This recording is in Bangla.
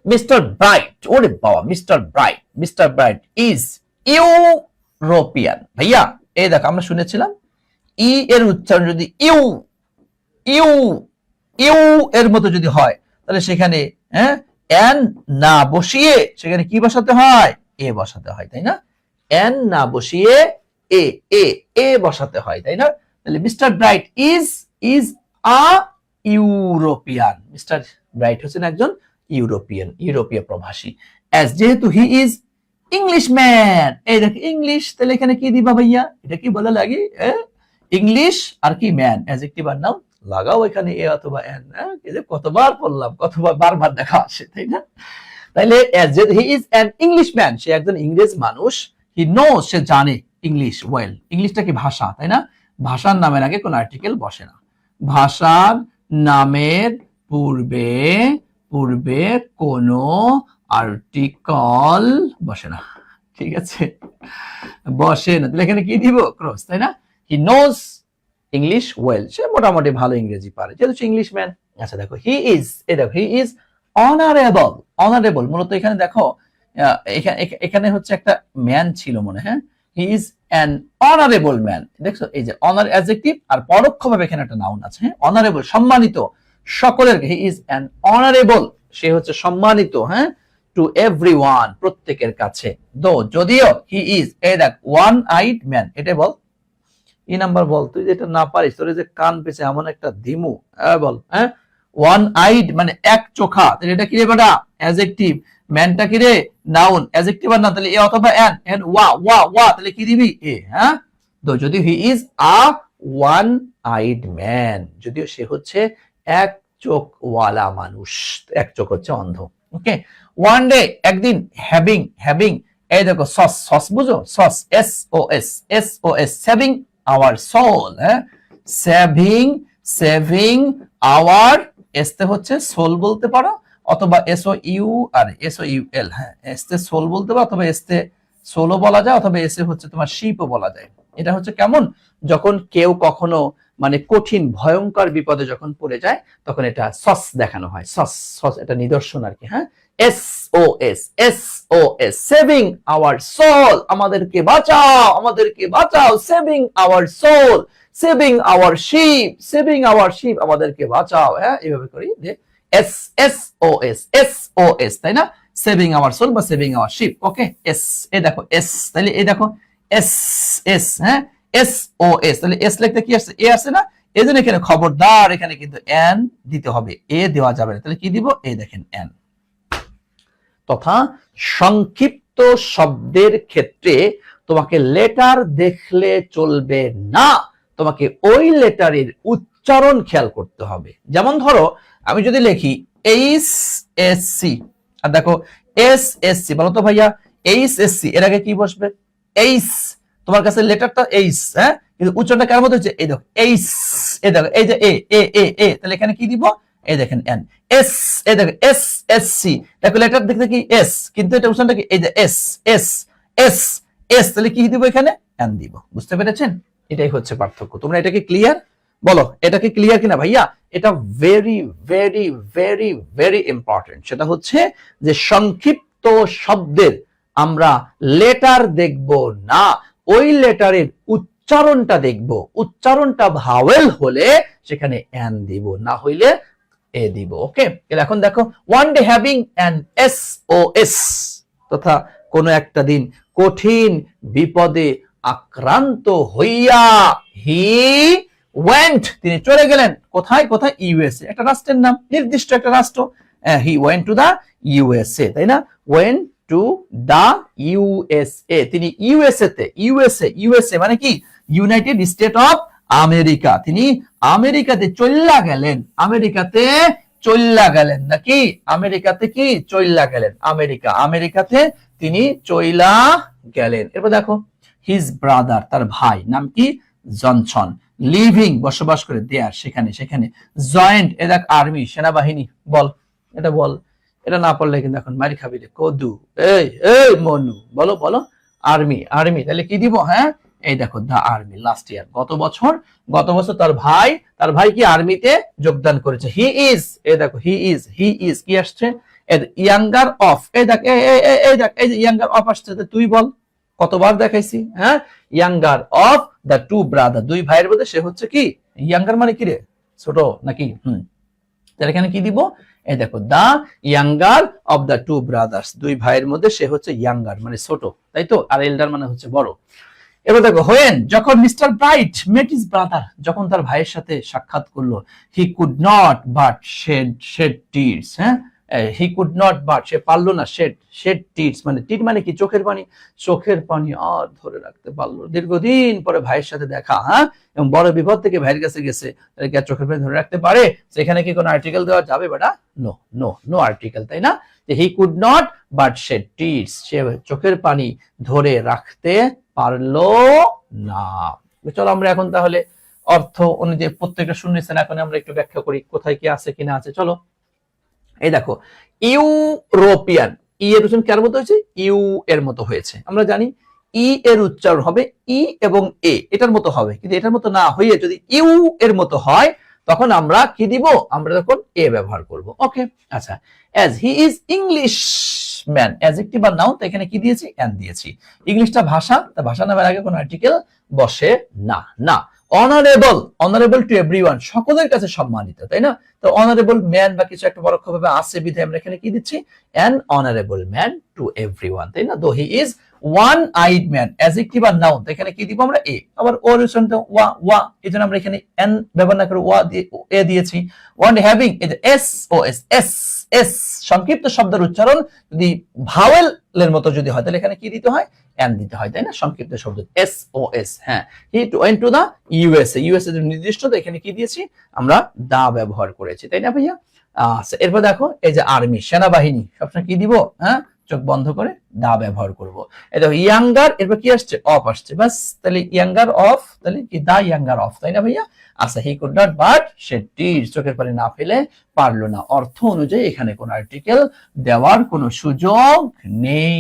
মিস্টার ব্রাইট, ওরে বাবা, মিস্টার ব্রাইট ইজ ইউরোপিয়ান। ভাইয়া এই দেখো আমরা শুনেছিলাম ই এর উচ্চারণ যদি ইউ ইউ ইউ এর মতো যদি হয় তাহলে সেখানে এন না বসিয়ে সেখানে কি বসাতে হয়? এ বসাতে হয়, তাই না? এন না বসিয়ে এ এ এ বসাতে হয়, তাই না? তাহলে mister bright is a European. Mister bright হচ্ছেন একজন ইউরোপীয় প্রবাসী। অ্যাজ যেহেতু হি ইজ ইংলিশম্যান, এই দেখ ইংলিশ, তাহলে এখানে কি দিবা ভাইয়া? এটা কি বলা লাগে? ইংলিশ আর কি ম্যান, অ্যাডজেক্টিভ আর নাউন লাগাও এখানে এ অথবা এন। কতবার বললাম, কতবার বারবার দেখা আসে, তাই না? তাইলে হি ইজ অ্যান ইংলিশম্যান, সে একজন ইংরেজ মানুষ। হি নোজ, সে জানে ইংলিশ ওয়েল। ইংলিশটা কি ভাষা, তাই না? ভাষার নামের আগে কোন আর্টিকেল বসে না। ভাষার নামের পূর্বে পূর্বে কোনো আর্টিকেল বসে না, ঠিক আছে? বসে না, তাহলে এখানে কি দিব? ক্রস, তাই না? হি নোজ ইংলিশ ওয়েল, সে মোটামুটি ভালো ইংরেজি পারে যেহেতু সে ইংলিশম্যান। আচ্ছা দেখো হি ইজ, এই দেখো হি ইজ অনারেবল। অনারেবল মূলত এখানে দেখো এখানে হচ্ছে একটা ম্যান ছিল মনে, হ্যাঁ? He is an honourable man. দেখছো এই যে অনার অ্যাডজেক্টিভ আর পরোক্ষভাবে এখানে একটা নাউন আছে, হ্যাঁ? অনারেবল সম্মানিত সকলের। হি ইজ অ্যান অনারেবল, সে হচ্ছে সম্মানিত, হ্যাঁ, টু এভরিওয়ান, প্রত্যেকের কাছে। দো যদিও হি ইজ, এই দেখ ওয়ান আইড ম্যান, এটা বল ই নাম্বার বল, তুই যেটা না পারিস তোর যে কান পেছে এমন একটা দিমু, বল। হ্যাঁ, ওয়ান আইড মানে এক চোখা, তাহলে এটা কি রে বেটা? অ্যাডজেক্টিভ। ম্যানটা কি রে? নাউন। অ্যাডজেক্টিভ আর না, তাহলে এ অথবা এন, এন ওয়া ওয়া ওয়া, তাহলে কি দিবি? এ। হ্যাঁ, তো যদি he is a one eyed man, যদিও সে হচ্ছে এক চোখ ওয়ালা মানুষ, এক চোখ হচ্ছে অন্ধ। ওকে, ওয়ান ডে একদিন, হ্যাভিং এই দেখো সস বুঝো, SOS SOS saving our soul, হ্যাঁ? সেভিং আওয়ার, এসতে হচ্ছে সোল বলতে পারো অথবা SOUL, হ্যাঁ, এসতে সোল বলতে পারো অথবা এসতে সোলও বলা যায় অথবা এসে হচ্ছে তোমার শিপও বলা যায়। এটা হচ্ছে কেমন, যখন কেউ কখনো মানে কঠিন ভয়ঙ্কর বিপদে যখন পড়ে যায় তখন এটা সস দেখানো হয়। সস এটা নিদর্শন আর কি, হ্যাঁ? SOS সেভিং আওয়ার সোল, আমাদেরকে বাঁচাও, saving our soul, saving our ship, আমাদেরকে বাঁচাও। হ্যাঁ, এইভাবে করি যে SOS, তাই না? সেভিং আওয়ার সোল বা saving our ship. Okay, S, এই দেখো এস, তাহলে এই দেখো এস, হ্যাঁ, SOS, তাহলে এস লিখতে কি আসছে? এ আসছে না? এই জন্য এখানে খবরদার এখানে কিন্তু এন দিতে হবে, এ দেওয়া যাবে না। তাহলে কি দিব? এই দেখেন এন। তথা সংক্ষিপ্ত শব্দের ক্ষেত্রে তোমাকে লেটার দেখলে চলবে না, তোমাকে ওই লেটারের উচ্চারণ খেয়াল করতে হবে। যেমন ধরো আমি যদি লিখি HSC আর দেখো SSC, বলো তো ভাইয়া HSC এর আগে কি বসবে? এইচ, তোমার কাছে লেটারটা এইচ, হ্যাঁ, কিন্তু উচ্চারণটা কেমন হচ্ছে? এই দেখো এইচ, এই দেখো এই যে এ, তাহলে এখানে কি দিব? এই দেখেন এন। এস, এই দেখো SSC, দেখো লেটার দেখতে কি এস, কিন্তু এটা উচ্চারণটা কি? এই যে এস, তাহলে কি দিব? এখানে এন দিব। বুঝতে পেরেছেন? এটাই হচ্ছে পার্থক্য। তোমরা এটা কি ক্লিয়ার? বলো এটা কি ক্লিয়ার কিনা ভাইয়া? এটা very very very very important. সেটা হচ্ছে যে সংক্ষিপ্ত শব্দের আমরা লেটার দেখব না, ওই লেটারের উচ্চারণটা দেখব। উচ্চারণটা ভাওয়েল হলে সেখানে এন দিব, না হইলে এ দিব। ওকে, এখন দেখো one day having an SOS, তথা কোন একটা দিন কঠিন বিপদে আক্রান্ত হইয়া হি ওয়েন্ট, তিনি চলে গেলেন। কোথায়? USA, একটা রাষ্ট্রের নাম, নির্দিষ্ট একটা রাষ্ট্র। He went to the USA, তাই না? ওয়েন্ট টু দা USA, তিনি USA মানে কি? United state of America. তিনি আমেরিকাতে চল্লা গেলেন, নাকি? আমেরিকাতে কি চল্লা গেলেন? আমেরিকাতে তিনি চইলা গেলেন। এরপর দেখো হিজ ব্রাদার, তার ভাই, নাম কি? জনসন, লিভিং বসবাস করে দেয়ার, সেখানে জয়েন্ট, এ দেখ আর্মি, সেনাবাহিনী, বল এটা বল। এটা না পড়লে কিন্তু এখন মারি খাবি রে কদু। এই মনু, বলো আর্মি, তাহলে কি দিব? হ্যাঁ, এই দেখো দা আর্মি, লাস্ট ইয়ার, গত বছর তার ভাই কি আর্মিতে যোগদান করেছে। হি ইজ, এই দেখো হি ইজ কি আসছে? ইয়াঙ্গার অফ, এই দেখ এই যে ইয়াঙ্গার অফ আসছে, তুই বল কতবার দেখাইছি, হ্যাঁ, younger of the two brother, দুই ভাইয়ের মধ্যে সে হচ্ছে কি ইয়াঙ্গার, মানে কি রে ছোট নাকি, তাহলে এখানে কি দিব, এই দেখো the younger of the two brothers, দুই ভাইয়ের মধ্যে সে হচ্ছে ইয়াঙ্গার মানে ছোট, তাই তো, আর এল্ডার মানে হচ্ছে বড়। এবার দেখো হোয়েন, যখন mister Bright met his brother, যখন তার ভাইয়ের সাথে সাক্ষাৎ করলো, he could not but shed tears, হ্যাঁ, হি কুড নট বাট, সে পারলো না, শেড টিয়ার্স মানে টিট মানে কি চোখের পানি আর ধরে রাখতে পারলো, দীর্ঘদিন পরে ভাইয়ের সাথে দেখা, হ্যাঁ, এবং বড় বিপদ থেকে ভাইয়ের কাছে গেছে, তাহলে কি আর চোখের পানি ধরে রাখতে পারে? সেখানে কি কোনো আর্টিকেল দেওয়া যাবে বেটা? নো আর্টিকেল, তাই না? He could not but shed tears, সে চোখের পানি ধরে রাখতে পারলো না। চলো আমরা এখন তাহলে অর্থ অনুযায়ী প্রত্যেকটা শুনেছেন, এখন আমরা একটু ব্যাখ্যা করি কোথায় কি আছে কিনা আছে। চলো, এই দেখো ইউরোপিয়ান, ই এর উচ্চারণ কার মতো হয়েছে? ইউ এর মতো হয়েছে। আমরা জানি ই এর উচ্চারণ হবে ই এবং এ, এটার মতো হবে, কিন্তু এটার মতো না হয়ে যদি ইউ এর মতো হয় তখন আমরা কি দিব? আমরা তখন এ ব্যবহার করব। ওকে, আচ্ছা, as he is English man, adjective আর নাউন, তো এখানে কি দিয়েছি? অ্যান দিয়েছি। ইংলিশটা ভাষা, তা ভাষা নামের আগে কোনো আর্টিকেল বসে না। অনারেবল টু এভরিওয়ান, সকলের কাছে সম্মানিত, তাই না? তো অনারেবল ম্যান বা কিছু একটা পরোক্ষ ভাবে আছে বিধায় আমরা এখানে কি দিচ্ছি? An honourable man to everyone, তাই না? Though he is one eyed man, adjective আর নাউন, তো এখানে কি দিব আমরা? এ। আবার ওর উচ্চারণটা ওয়া, এজন্য আমরা এখানে এন ব্যবহার না করে এ দিয়েছি। ওয়ান হ্যাভিং, এই যে এস সংক্ষিপ্ত শব্দের উচ্চারণ যদি ভাওয়েলের মতো যদি হয় তাহলে এখানে কি দিতে হয়? এন দিতে হয়, তাই না? সংক্ষিপ্ত শব্দ এস। হ্যাঁ, he went to the USA, নির্দিষ্ট, তো এখানে কি দিয়েছি? আমরা দা ব্যবহার করেছি, তাই না ভাইয়া? আচ্ছা, এরপর দেখো এই যে আর্মি, সেনাবাহিনী, সবসময় কি দিব? হ্যাঁ, চোখ বন্ধ করে দা ব্যবহার করব। এই দেখো ইয়াঙ্গার, এরপর কি আসছে? অফ আসছে, বাস, তাহলে ইয়াঙ্গার অফ, তাহলে কি দা ইয়াঙ্গার অফ, তাই না ভাইয়া? আচ্ছা, he could not but shed tears, চোখের পানি না ফেলে পারলো না, অর্থ অনুযায়ী এখানে কোন আর্টিকেল দেওয়ার কোনো সুযোগ নেই।